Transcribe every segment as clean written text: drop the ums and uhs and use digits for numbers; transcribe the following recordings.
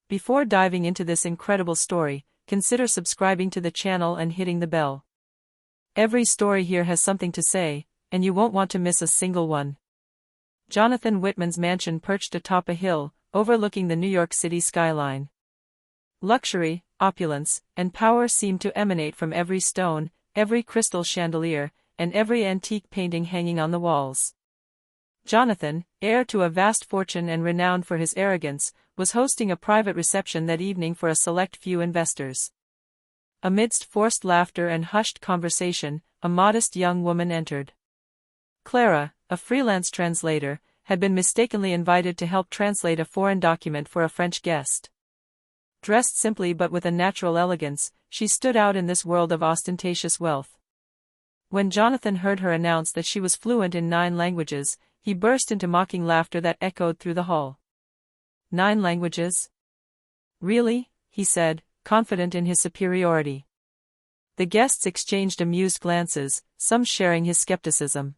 Before diving into this incredible story, consider subscribing to the channel and hitting the bell. Every story here has something to say, and you won't want to miss a single one. Jonathan Whitman's mansion perched atop a hill, overlooking the New York City skyline. Luxury, opulence, and power seemed to emanate from every stone, every crystal chandelier, and every antique painting hanging on the walls. Jonathan, heir to a vast fortune and renowned for his arrogance, was hosting a private reception that evening for a select few investors. Amidst forced laughter and hushed conversation, a modest young woman entered. Clara, a freelance translator, had been mistakenly invited to help translate a foreign document for a French guest. Dressed simply but with a natural elegance, she stood out in this world of ostentatious wealth. When Jonathan heard her announce that she was fluent in 9 languages, he burst into mocking laughter that echoed through the hall. 9 languages? Really? He said, confident in his superiority. The guests exchanged amused glances, some sharing his skepticism.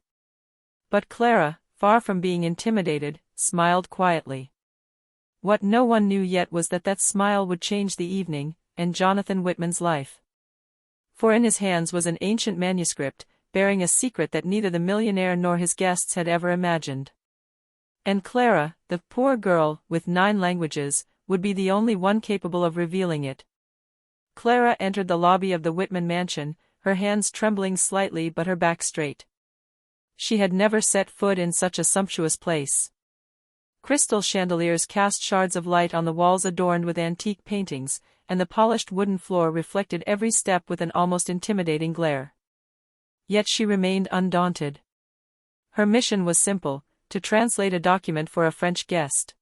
But Clara, far from being intimidated, smiled quietly. What no one knew yet was that that smile would change the evening, and Jonathan Whitman's life. For in his hands was an ancient manuscript, bearing a secret that neither the millionaire nor his guests had ever imagined. And Clara, the poor girl, with 9 languages, would be the only one capable of revealing it. Clara entered the lobby of the Whitman mansion, her hands trembling slightly but her back straight. She had never set foot in such a sumptuous place. Crystal chandeliers cast shards of light on the walls adorned with antique paintings, and the polished wooden floor reflected every step with an almost intimidating glare. Yet she remained undaunted. Her mission was simple: to translate a document for a French guest.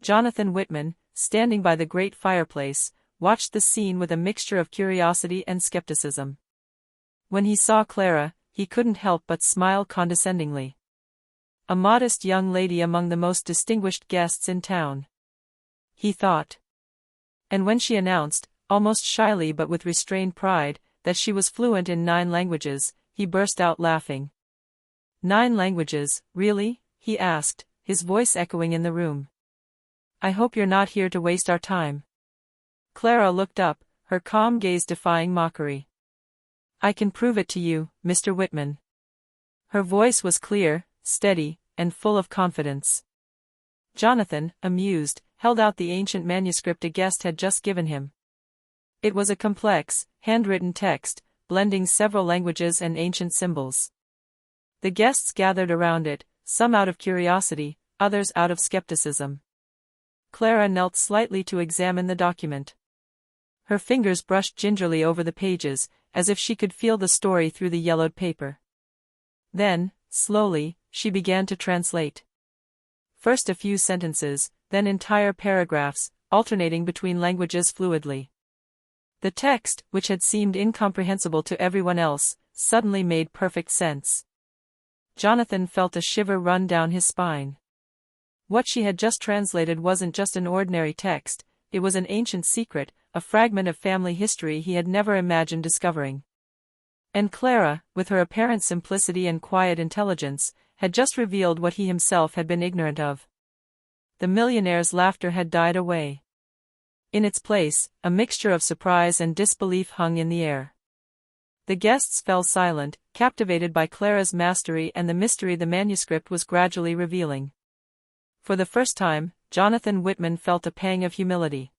Jonathan Whitman, standing by the great fireplace, watched the scene with a mixture of curiosity and skepticism. When he saw Clara, he couldn't help but smile condescendingly. A modest young lady among the most distinguished guests in town, he thought. And when she announced, almost shyly but with restrained pride, that she was fluent in 9 languages, he burst out laughing. 9 languages, really? He asked, his voice echoing in the room. I hope you're not here to waste our time. Clara looked up, her calm gaze defying mockery. I can prove it to you, Mr. Whitman. Her voice was clear, steady, and full of confidence. Jonathan, amused, held out the ancient manuscript a guest had just given him. It was a complex, handwritten text, blending several languages and ancient symbols. The guests gathered around it, some out of curiosity, others out of skepticism. Clara knelt slightly to examine the document. Her fingers brushed gingerly over the pages, as if she could feel the story through the yellowed paper. Then, slowly, she began to translate. First a few sentences, then entire paragraphs, alternating between languages fluidly. The text, which had seemed incomprehensible to everyone else, suddenly made perfect sense. Jonathan felt a shiver run down his spine. What she had just translated wasn't just an ordinary text, it was an ancient secret, a fragment of family history he had never imagined discovering. And Clara, with her apparent simplicity and quiet intelligence, had just revealed what he himself had been ignorant of. The millionaire's laughter had died away. In its place, a mixture of surprise and disbelief hung in the air. The guests fell silent, captivated by Clara's mastery and the mystery the manuscript was gradually revealing. For the first time, Jonathan Whitman felt a pang of humility.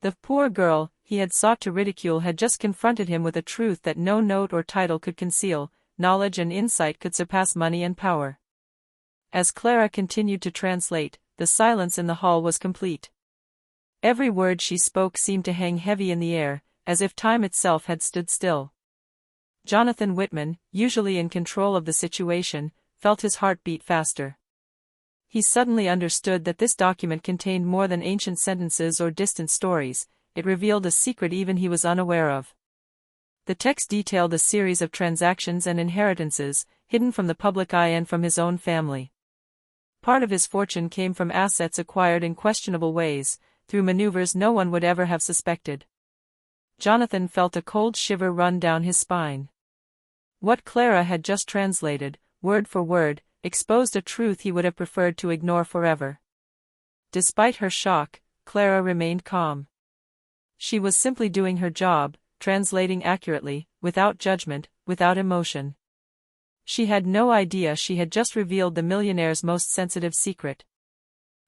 The poor girl he had sought to ridicule had just confronted him with a truth that no note or title could conceal: knowledge and insight could surpass money and power. As Clara continued to translate, the silence in the hall was complete. Every word she spoke seemed to hang heavy in the air, as if time itself had stood still. Jonathan Whitman, usually in control of the situation, felt his heart beat faster. He suddenly understood that this document contained more than ancient sentences or distant stories, it revealed a secret even he was unaware of. The text detailed a series of transactions and inheritances, hidden from the public eye and from his own family. Part of his fortune came from assets acquired in questionable ways, through maneuvers no one would ever have suspected. Jonathan felt a cold shiver run down his spine. What Clara had just translated, word for word, exposed a truth he would have preferred to ignore forever. Despite her shock, Clara remained calm. She was simply doing her job, translating accurately, without judgment, without emotion. She had no idea she had just revealed the millionaire's most sensitive secret.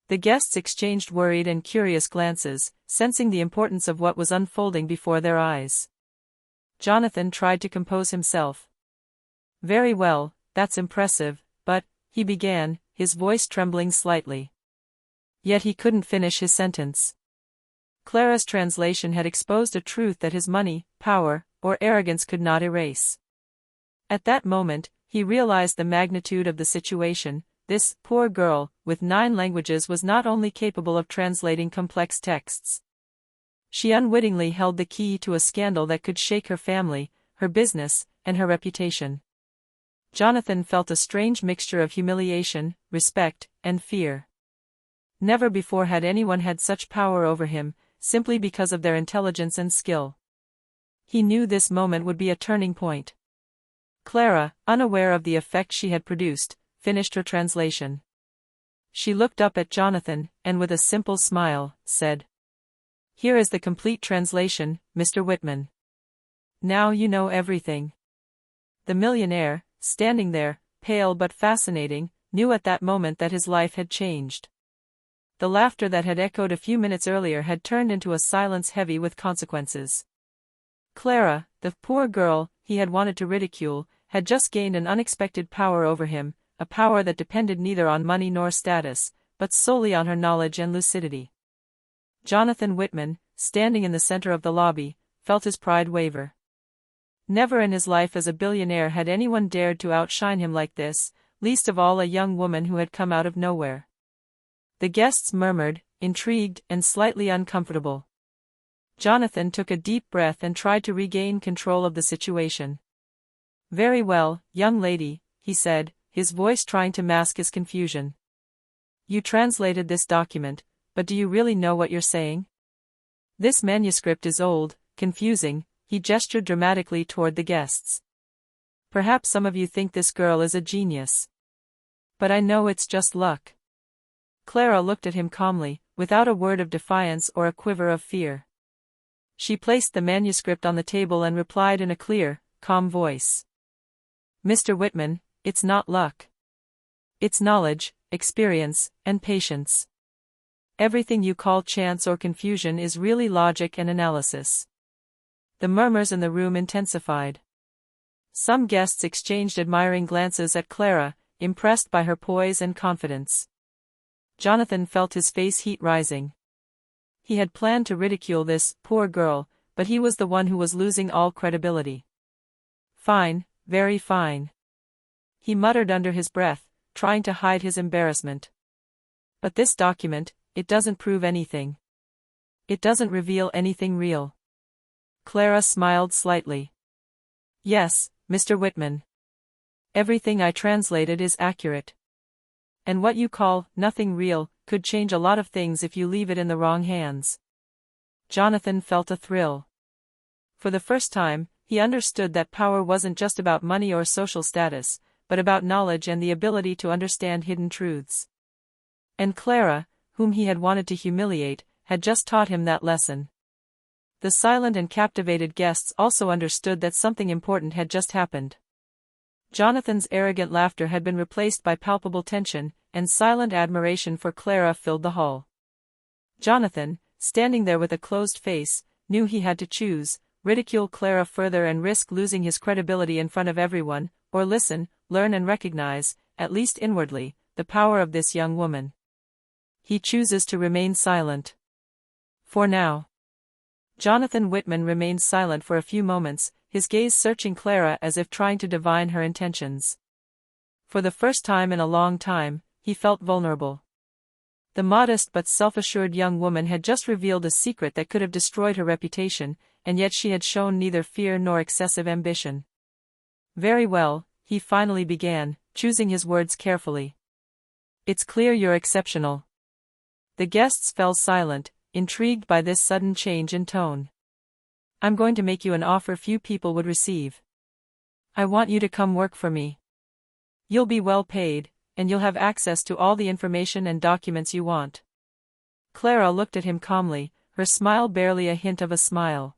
The guests exchanged worried and curious glances, sensing the importance of what was unfolding before their eyes. Jonathan tried to compose himself. "Very well, that's impressive, but," he began, his voice trembling slightly. Yet he couldn't finish his sentence. Clara's translation had exposed a truth that his money, power, or arrogance could not erase. At that moment, he realized the magnitude of the situation. This poor girl, with 9 languages, was not only capable of translating complex texts. She unwittingly held the key to a scandal that could shake her family, her business, and her reputation. Jonathan felt a strange mixture of humiliation, respect, and fear. Never before had anyone had such power over him, simply because of their intelligence and skill. He knew this moment would be a turning point. Clara, unaware of the effect she had produced, finished her translation. She looked up at Jonathan, and with a simple smile, said, "Here is the complete translation, Mr. Whitman. Now you know everything." The millionaire, standing there, pale but fascinating, knew at that moment that his life had changed. The laughter that had echoed a few minutes earlier had turned into a silence heavy with consequences. Clara, the poor girl he had wanted to ridicule, had just gained an unexpected power over him, a power that depended neither on money nor status, but solely on her knowledge and lucidity. Jonathan Whitman, standing in the center of the lobby, felt his pride waver. Never in his life as a billionaire had anyone dared to outshine him like this, least of all a young woman who had come out of nowhere. The guests murmured, intrigued and slightly uncomfortable. Jonathan took a deep breath and tried to regain control of the situation. "Very well, young lady," he said, his voice trying to mask his confusion. "You translated this document, but do you really know what you're saying? This manuscript is old, confusing." He gestured dramatically toward the guests. "Perhaps some of you think this girl is a genius. But I know it's just luck." Clara looked at him calmly, without a word of defiance or a quiver of fear. She placed the manuscript on the table and replied in a clear, calm voice. "Mr. Whitman, it's not luck. It's knowledge, experience, and patience. Everything you call chance or confusion is really logic and analysis." The murmurs in the room intensified. Some guests exchanged admiring glances at Clara, impressed by her poise and confidence. Jonathan felt his face heat rising. He had planned to ridicule this poor girl, but he was the one who was losing all credibility. "Fine, very fine," he muttered under his breath, trying to hide his embarrassment. "But this document, it doesn't prove anything. It doesn't reveal anything real." Clara smiled slightly. "Yes, Mr. Whitman. Everything I translated is accurate. And what you call nothing real could change a lot of things if you leave it in the wrong hands." Jonathan felt a thrill. For the first time, he understood that power wasn't just about money or social status, but about knowledge and the ability to understand hidden truths. And Clara, whom he had wanted to humiliate, had just taught him that lesson. The silent and captivated guests also understood that something important had just happened. Jonathan's arrogant laughter had been replaced by palpable tension, and silent admiration for Clara filled the hall. Jonathan, standing there with a closed face, knew he had to choose: ridicule Clara further and risk losing his credibility in front of everyone, or listen, learn and recognize, at least inwardly, the power of this young woman. He chooses to remain silent. For now. Jonathan Whitman remained silent for a few moments, his gaze searching Clara as if trying to divine her intentions. For the first time in a long time, he felt vulnerable. The modest but self-assured young woman had just revealed a secret that could have destroyed her reputation, and yet she had shown neither fear nor excessive ambition. "Very well," he finally began, choosing his words carefully. "It's clear you're exceptional." The guests fell silent, intrigued by this sudden change in tone. "I'm going to make you an offer few people would receive. I want you to come work for me. You'll be well paid, and you'll have access to all the information and documents you want." Clara looked at him calmly, her smile barely a hint of a smile.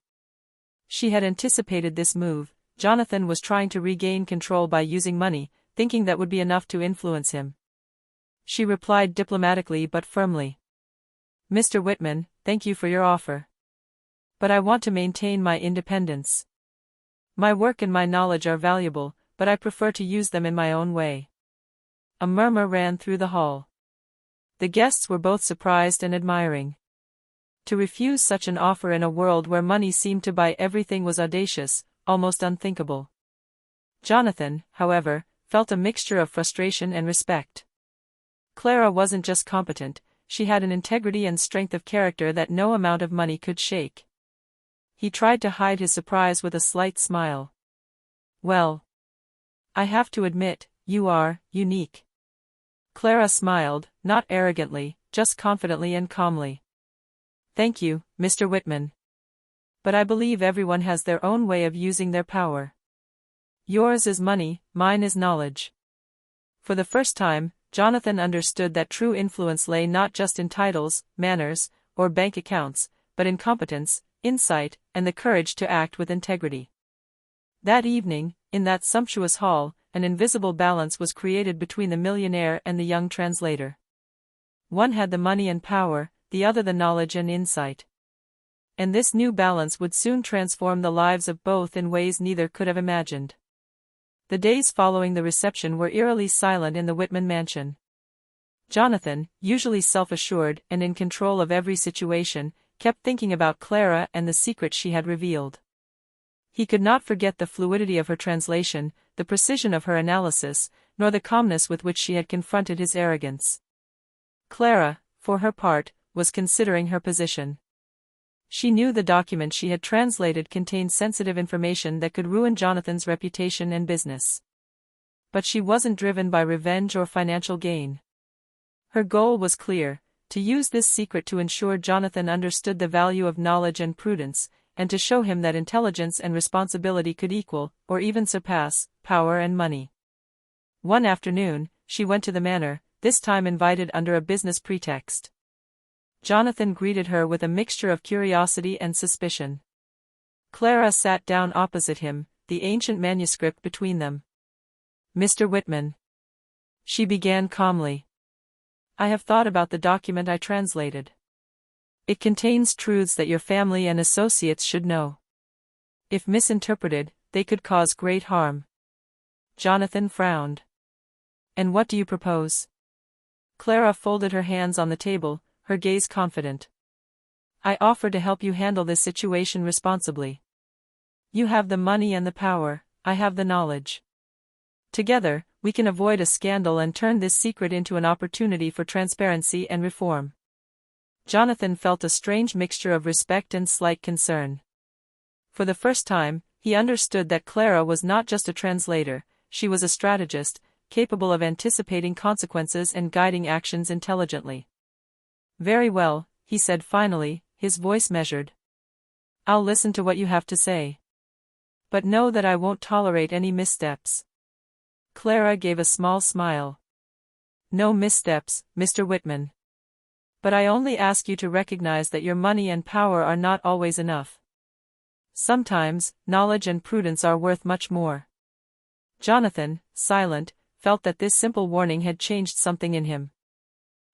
She had anticipated this move. Jonathan was trying to regain control by using money, thinking that would be enough to influence him. She replied diplomatically but firmly. "Mr. Whitman, thank you for your offer. But I want to maintain my independence. My work and my knowledge are valuable, but I prefer to use them in my own way." A murmur ran through the hall. The guests were both surprised and admiring. To refuse such an offer in a world where money seemed to buy everything was audacious, almost unthinkable. Jonathan, however, felt a mixture of frustration and respect. Clara wasn't just competent, she had an integrity and strength of character that no amount of money could shake. He tried to hide his surprise with a slight smile. "Well, I have to admit, you are unique." Clara smiled, not arrogantly, just confidently and calmly. "Thank you, Mr. Whitman. But I believe everyone has their own way of using their power. Yours is money, mine is knowledge." For the first time, Jonathan understood that true influence lay not just in titles, manners, or bank accounts, but in competence, insight, and the courage to act with integrity. That evening, in that sumptuous hall, an invisible balance was created between the millionaire and the young translator. One had the money and power, the other the knowledge and insight. And this new balance would soon transform the lives of both in ways neither could have imagined. The days following the reception were eerily silent in the Whitman mansion. Jonathan, usually self-assured and in control of every situation, kept thinking about Clara and the secret she had revealed. He could not forget the fluidity of her translation, the precision of her analysis, nor the calmness with which she had confronted his arrogance. Clara, for her part, was considering her position. She knew the document she had translated contained sensitive information that could ruin Jonathan's reputation and business. But she wasn't driven by revenge or financial gain. Her goal was clear: to use this secret to ensure Jonathan understood the value of knowledge and prudence, and to show him that intelligence and responsibility could equal, or even surpass, power and money. One afternoon, she went to the manor, this time invited under a business pretext. Jonathan greeted her with a mixture of curiosity and suspicion. Clara sat down opposite him, the ancient manuscript between them. "Mr. Whitman," she began calmly, "I have thought about the document I translated. It contains truths that your family and associates should know. If misinterpreted, they could cause great harm." Jonathan frowned. "And what do you propose?" Clara folded her hands on the table, her gaze confident. "I offer to help you handle this situation responsibly. You have the money and the power, I have the knowledge. Together, we can avoid a scandal and turn this secret into an opportunity for transparency and reform." Jonathan felt a strange mixture of respect and slight concern. For the first time, he understood that Clara was not just a translator, she was a strategist, capable of anticipating consequences and guiding actions intelligently. "Very well," he said finally, his voice measured. "I'll listen to what you have to say. But know that I won't tolerate any missteps." Clara gave a small smile. "No missteps, Mr. Whitman. But I only ask you to recognize that your money and power are not always enough. Sometimes, knowledge and prudence are worth much more." Jonathan, silent, felt that this simple warning had changed something in him.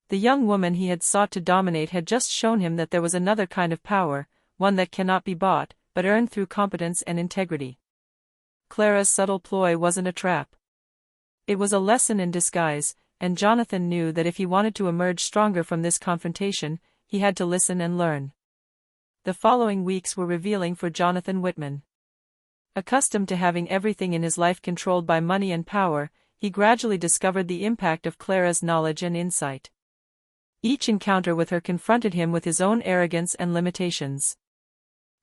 The young woman he had sought to dominate had just shown him that there was another kind of power, one that cannot be bought, but earned through competence and integrity. Clara's subtle ploy wasn't a trap. It was a lesson in disguise, and Jonathan knew that if he wanted to emerge stronger from this confrontation, he had to listen and learn. The following weeks were revealing for Jonathan Whitman. Accustomed to having everything in his life controlled by money and power, he gradually discovered the impact of Clara's knowledge and insight. Each encounter with her confronted him with his own arrogance and limitations.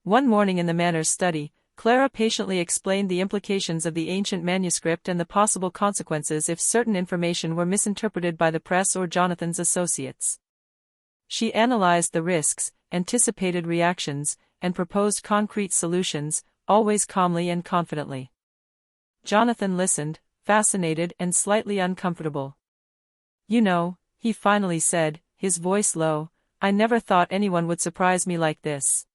One morning in the manor's study, Clara patiently explained the implications of the ancient manuscript and the possible consequences if certain information were misinterpreted by the press or Jonathan's associates. She analyzed the risks, anticipated reactions, and proposed concrete solutions, always calmly and confidently. Jonathan listened, fascinated and slightly uncomfortable. "You know," he finally said, his voice low, I never thought anyone would surprise me like this."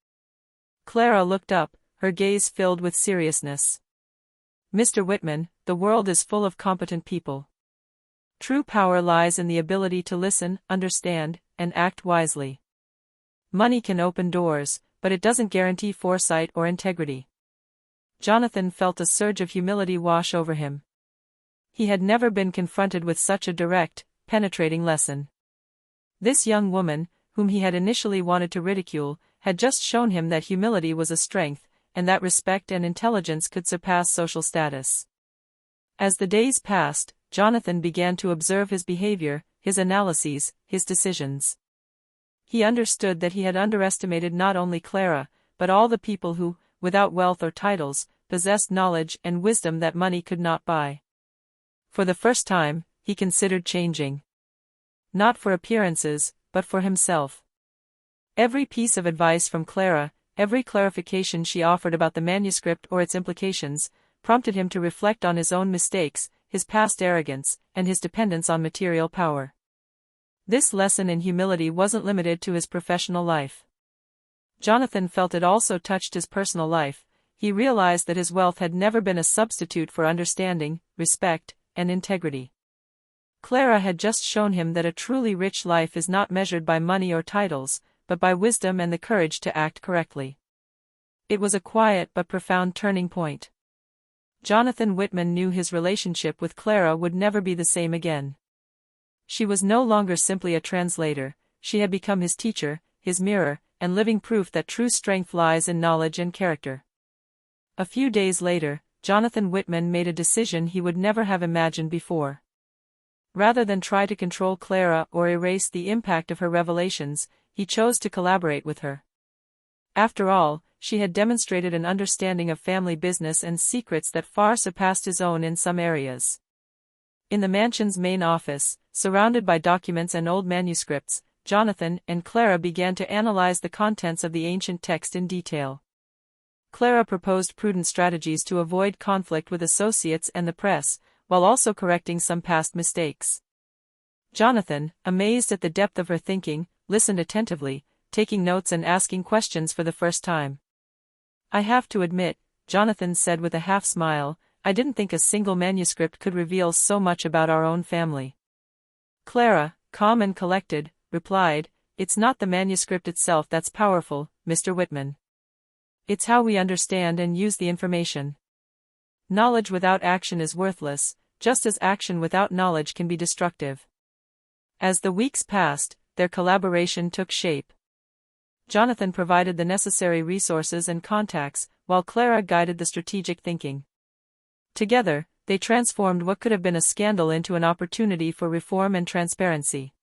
Clara looked up, her gaze filled with seriousness. "Mr. Whitman, the world is full of competent people. True power lies in the ability to listen, understand, and act wisely. Money can open doors, but it doesn't guarantee foresight or integrity." Jonathan felt a surge of humility wash over him. He had never been confronted with such a direct, penetrating lesson. This young woman, whom he had initially wanted to ridicule, had just shown him that humility was a strength, and that respect and intelligence could surpass social status. As the days passed, Jonathan began to observe his behavior, his analyses, his decisions. He understood that he had underestimated not only Clara, but all the people who, without wealth or titles, possessed knowledge and wisdom that money could not buy. For the first time, he considered changing. Not for appearances, but for himself. Every piece of advice from Clara, every clarification she offered about the manuscript or its implications, prompted him to reflect on his own mistakes, his past arrogance, and his dependence on material power. This lesson in humility wasn't limited to his professional life. Jonathan felt it also touched his personal life. He realized that his wealth had never been a substitute for understanding, respect, and integrity. Clara had just shown him that a truly rich life is not measured by money or titles, but by wisdom and the courage to act correctly. It was a quiet but profound turning point. Jonathan Whitman knew his relationship with Clara would never be the same again. She was no longer simply a translator, she had become his teacher, his mirror, and living proof that true strength lies in knowledge and character. A few days later, Jonathan Whitman made a decision he would never have imagined before. Rather than try to control Clara or erase the impact of her revelations, he chose to collaborate with her. After all, she had demonstrated an understanding of family business and secrets that far surpassed his own in some areas. In the mansion's main office, surrounded by documents and old manuscripts, Jonathan and Clara began to analyze the contents of the ancient text in detail. Clara proposed prudent strategies to avoid conflict with associates and the press, while also correcting some past mistakes. Jonathan, amazed at the depth of her thinking, listened attentively, taking notes and asking questions for the first time. "I have to admit," Jonathan said with a half-smile, "I didn't think a single manuscript could reveal so much about our own family." Clara, calm and collected, replied, "It's not the manuscript itself that's powerful, Mr. Whitman. It's how we understand and use the information. Knowledge without action is worthless, just as action without knowledge can be destructive." As the weeks passed, their collaboration took shape. Jonathan provided the necessary resources and contacts, while Clara guided the strategic thinking. Together, they transformed what could have been a scandal into an opportunity for reform and transparency.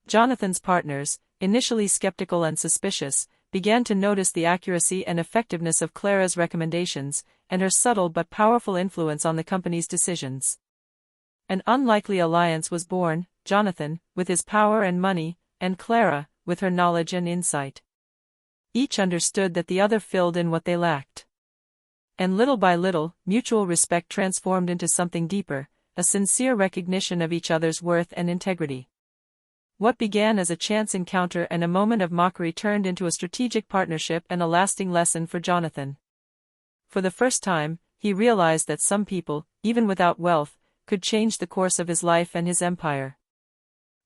Jonathan's partners, initially skeptical and suspicious, began to notice the accuracy and effectiveness of Clara's recommendations, and her subtle but powerful influence on the company's decisions. An unlikely alliance was born, Jonathan, with his power and money, and Clara, with her knowledge and insight. Each understood that the other filled in what they lacked. And little by little, mutual respect transformed into something deeper, a sincere recognition of each other's worth and integrity. What began as a chance encounter and a moment of mockery turned into a strategic partnership and a lasting lesson for Jonathan. For the first time, he realized that some people, even without wealth, could change the course of his life and his empire.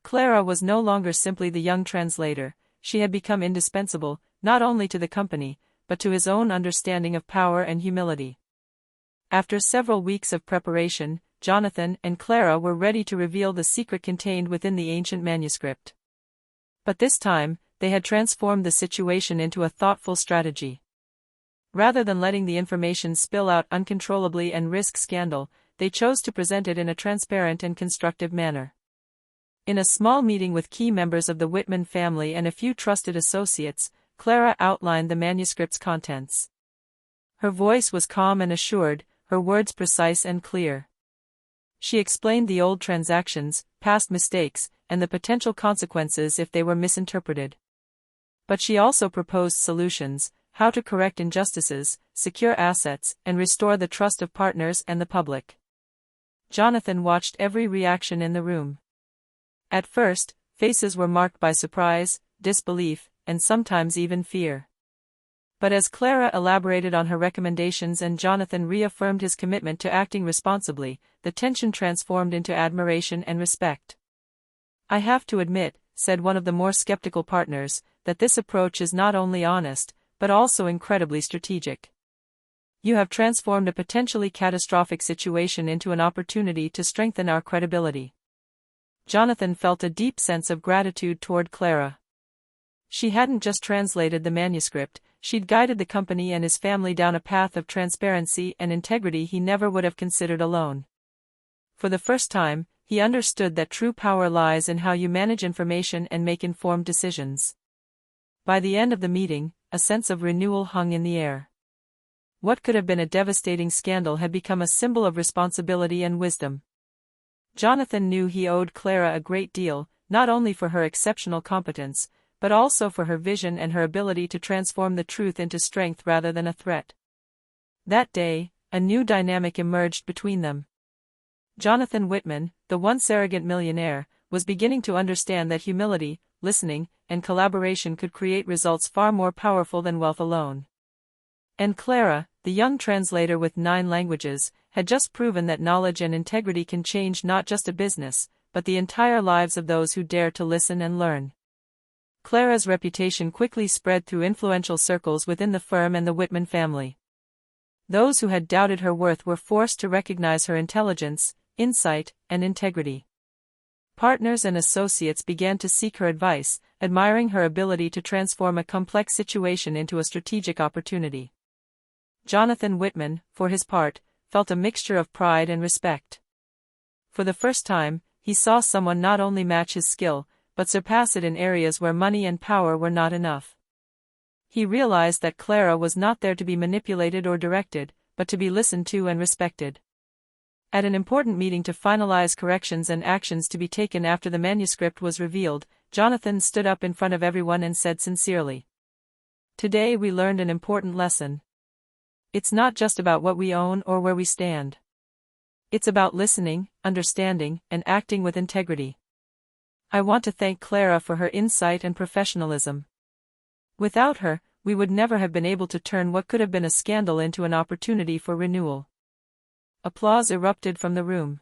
Clara was no longer simply the young translator, she had become indispensable, not only to the company, but to his own understanding of power and humility. After several weeks of preparation, Jonathan and Clara were ready to reveal the secret contained within the ancient manuscript. But this time, they had transformed the situation into a thoughtful strategy. Rather than letting the information spill out uncontrollably and risk scandal, they chose to present it in a transparent and constructive manner. In a small meeting with key members of the Whitman family and a few trusted associates, Clara outlined the manuscript's contents. Her voice was calm and assured, her words precise and clear. She explained the old transactions, past mistakes, and the potential consequences if they were misinterpreted. But she also proposed solutions, how to correct injustices, secure assets, and restore the trust of partners and the public. Jonathan watched every reaction in the room. At first, faces were marked by surprise, disbelief, and sometimes even fear. But as Clara elaborated on her recommendations and Jonathan reaffirmed his commitment to acting responsibly, the tension transformed into admiration and respect. "I have to admit," said one of the more skeptical partners, "that this approach is not only honest, but also incredibly strategic. You have transformed a potentially catastrophic situation into an opportunity to strengthen our credibility." Jonathan felt a deep sense of gratitude toward Clara. She hadn't just translated the manuscript, she'd guided the company and his family down a path of transparency and integrity he never would have considered alone. For the first time, he understood that true power lies in how you manage information and make informed decisions. By the end of the meeting, a sense of renewal hung in the air. What could have been a devastating scandal had become a symbol of responsibility and wisdom. Jonathan knew he owed Clara a great deal, not only for her exceptional competence, but also for her vision and her ability to transform the truth into strength rather than a threat. That day, a new dynamic emerged between them. Jonathan Whitman, the once arrogant millionaire, was beginning to understand that humility, listening, and collaboration could create results far more powerful than wealth alone. And Clara, the young translator with 9 languages, had just proven that knowledge and integrity can change not just a business, but the entire lives of those who dare to listen and learn. Clara's reputation quickly spread through influential circles within the firm and the Whitman family. Those who had doubted her worth were forced to recognize her intelligence, insight, and integrity. Partners and associates began to seek her advice, admiring her ability to transform a complex situation into a strategic opportunity. Jonathan Whitman, for his part, felt a mixture of pride and respect. For the first time, he saw someone not only match his skill, but surpass it in areas where money and power were not enough. He realized that Clara was not there to be manipulated or directed, but to be listened to and respected. At an important meeting to finalize corrections and actions to be taken after the manuscript was revealed, Jonathan stood up in front of everyone and said sincerely, "Today we learned an important lesson. It's not just about what we own or where we stand. It's about listening, understanding, and acting with integrity. I want to thank Clara for her insight and professionalism. Without her, we would never have been able to turn what could have been a scandal into an opportunity for renewal." Applause erupted from the room.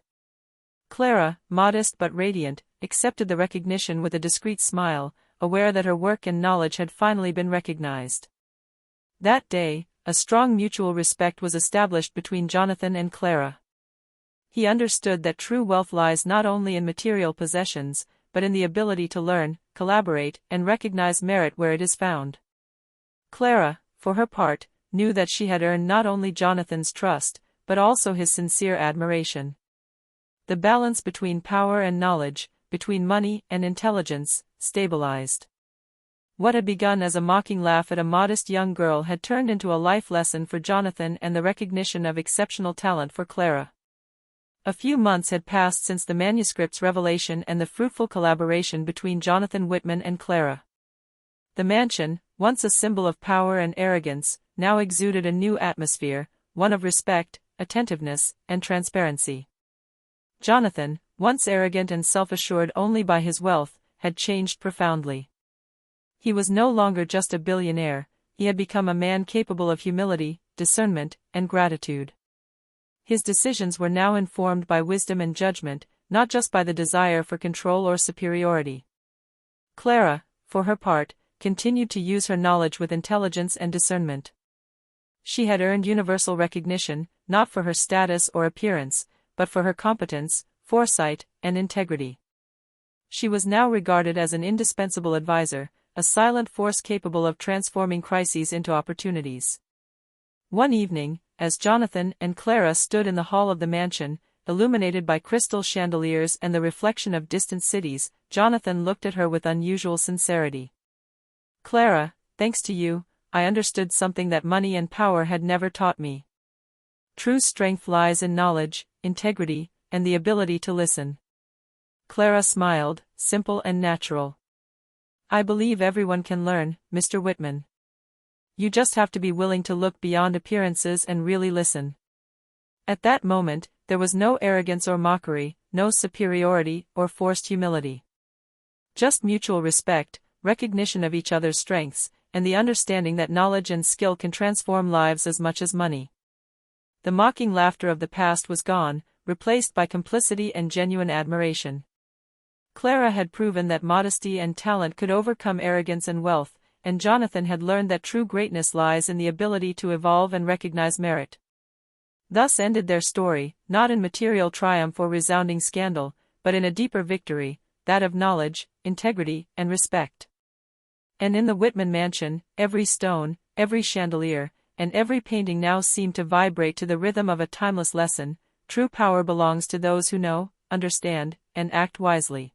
Clara, modest but radiant, accepted the recognition with a discreet smile, aware that her work and knowledge had finally been recognized. That day, a strong mutual respect was established between Jonathan and Clara. He understood that true wealth lies not only in material possessions, but in the ability to learn, collaborate, and recognize merit where it is found. Clara, for her part, knew that she had earned not only Jonathan's trust, but also his sincere admiration. The balance between power and knowledge, between money and intelligence, stabilized. What had begun as a mocking laugh at a modest young girl had turned into a life lesson for Jonathan and the recognition of exceptional talent for Clara. A few months had passed since the manuscript's revelation and the fruitful collaboration between Jonathan Whitman and Clara. The mansion, once a symbol of power and arrogance, now exuded a new atmosphere, one of respect, attentiveness, and transparency. Jonathan, once arrogant and self-assured only by his wealth, had changed profoundly. He was no longer just a billionaire, he had become a man capable of humility, discernment, and gratitude. His decisions were now informed by wisdom and judgment, not just by the desire for control or superiority. Clara, for her part, continued to use her knowledge with intelligence and discernment. She had earned universal recognition, not for her status or appearance, but for her competence, foresight, and integrity. She was now regarded as an indispensable advisor, a silent force capable of transforming crises into opportunities. One evening, as Jonathan and Clara stood in the hall of the mansion, illuminated by crystal chandeliers and the reflection of distant cities, Jonathan looked at her with unusual sincerity. "Clara, thanks to you, I understood something that money and power had never taught me. True strength lies in knowledge, integrity, and the ability to listen." Clara smiled, simple and natural. "I believe everyone can learn, Mr. Whitman. You just have to be willing to look beyond appearances and really listen." At that moment, there was no arrogance or mockery, no superiority or forced humility. Just mutual respect, recognition of each other's strengths, and the understanding that knowledge and skill can transform lives as much as money. The mocking laughter of the past was gone, replaced by complicity and genuine admiration. Clara had proven that modesty and talent could overcome arrogance and wealth, and Jonathan had learned that true greatness lies in the ability to evolve and recognize merit. Thus ended their story, not in material triumph or resounding scandal, but in a deeper victory, that of knowledge, integrity, and respect. And in the Whitman mansion, every stone, every chandelier, and every painting now seemed to vibrate to the rhythm of a timeless lesson: true power belongs to those who know, understand, and act wisely.